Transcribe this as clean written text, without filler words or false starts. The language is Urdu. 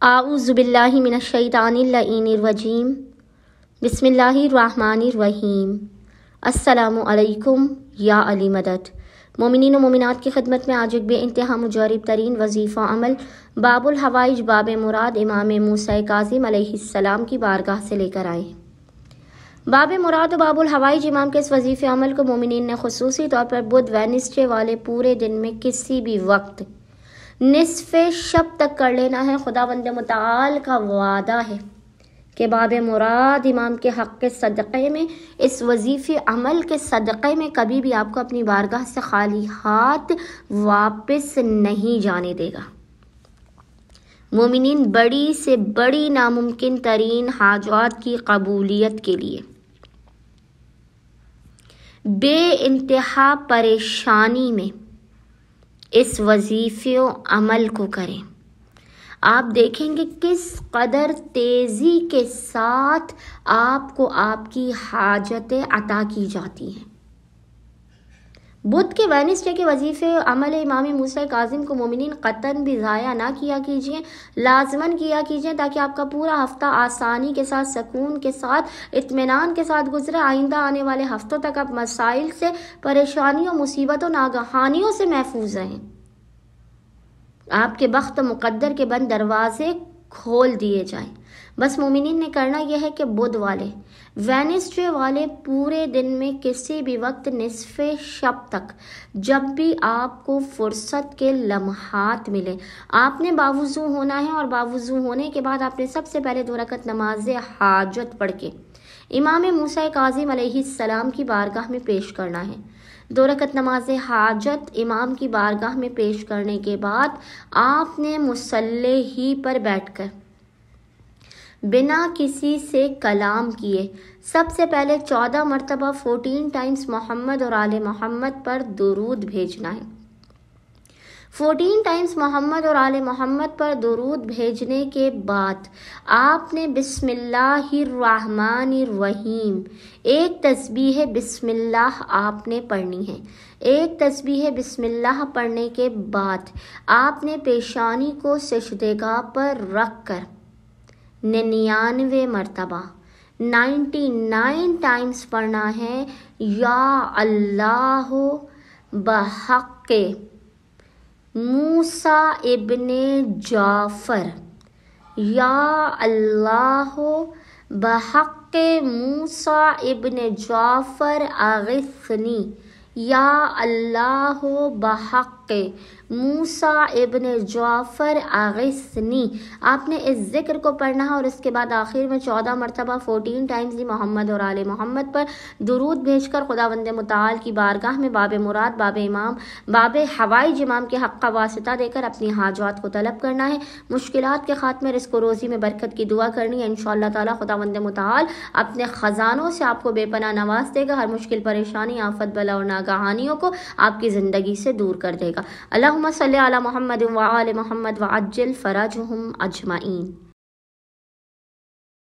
اعوذ باللہ من الشیطان اللعین الرجیم بسم اللہ الرحمن الرحیم۔ السلام علیکم یا علی مدد۔ مومنین و مومنات کی خدمت میں آج ایک بے انتہا مجرب ترین وظیفہ عمل باب الحوائج باب مراد امام موسیٰ کاظم علیہ السلام کی بارگاہ سے لے کر آئے۔ باب مراد و باب الحوائج امام کے اس وظیفہ عمل کو مومنین نے خصوصی طور پر بدھ وینسڈے والے پورے دن میں کسی بھی وقت نصف شب تک کر لینا ہے۔ خداوند متعال کا وعدہ ہے کہ باب مراد امام کے حق کے صدقے میں، اس وظیفے عمل کے صدقے میں کبھی بھی آپ کو اپنی بارگاہ سے خالی ہاتھ واپس نہیں جانے دے گا۔ مومنین بڑی سے بڑی ناممکن ترین حاجات کی قبولیت کے لیے بے انتہا پریشانی میں اس وظیفے و عمل کو کریں۔ آپ دیکھیں گے کس قدر تیزی کے ساتھ آپ کو آپ کی حاجتیں عطا کی جاتی ہیں۔ بدھ کے وینسڈے کے وظیفے عمل امام موسیٰ کاظم کو مومنین قطعاً بھی ضائع نہ کیا کیجیے، لازماً کیا کیجیے، تاکہ آپ کا پورا ہفتہ آسانی کے ساتھ، سکون کے ساتھ، اطمینان کے ساتھ گزرے۔ آئندہ آنے والے ہفتوں تک آپ مسائل سے، پریشانیوں، مصیبتوں، ناگہانیوں سے محفوظ رہیں۔ آپ کے بخت مقدر کے بند دروازے کھول دیے جائیں۔ بس مومنین نے کرنا یہ ہے کہ بدھ والے، وینسڈے والے پورے دن میں کسی بھی وقت نصف شب تک، جب بھی آپ کو فرصت کے لمحات ملے، آپ نے باوضو ہونا ہے، اور باوضو ہونے کے بعد آپ نے سب سے پہلے 2 رکعت نماز حاجت پڑھ کے امام موسیٰ کاظم علیہ السلام کی بارگاہ میں پیش کرنا ہے۔ 2 رکعت نماز حاجت امام کی بارگاہ میں پیش کرنے کے بعد آپ نے مصلی ہی پر بیٹھ کر بنا کسی سے کلام کیے سب سے پہلے 14 مرتبہ 14 ٹائمز محمد اور آل محمد پر درود بھیجنا ہے۔ 14 ٹائمز محمد اور آل محمد پر درود بھیجنے کے بعد آپ نے بسم اللہ الرحمن الرحیم، ایک تسبیح بسم اللہ آپ نے پڑھنی ہے۔ ایک تسبیح بسم اللہ پڑھنے کے بعد آپ نے پیشانی کو سجدگاہ پر رکھ کر 99 مرتبہ 99 ٹائمز پڑھنا ہے، یا اللہ بحق موسیٰ ابن جعفر، یا اللہ بحق موسیٰ ابن جعفر اغثنی، یا اللہ بحق موسیٰ ابن جعفر اغثنی۔ آپ نے اس ذکر کو پڑھنا ہے، اور اس کے بعد آخر میں 14 مرتبہ 14 ٹائمز محمد اور آل محمد پر درود بھیج کر خداوند متعال کی بارگاہ میں باب مراد، باب امام، باب حوائج امام کے حق کا واسطہ دے کر اپنی حاجات کو طلب کرنا ہے۔ مشکلات کے خاتمے، رزق و روزی میں برکت کی دعا کرنی ہے۔ انشاءاللہ تعالی خداوند متعال اپنے خزانوں سے آپ کو بے پناہ نواز دے گا، ہر مشکل، پریشانی، آفت، بلا اور ناگہانیوں کو آپ کی زندگی سے دور کر دے گا۔ اللہم صلی علی محمد وآل محمد وعجل فرجہم اجمعین۔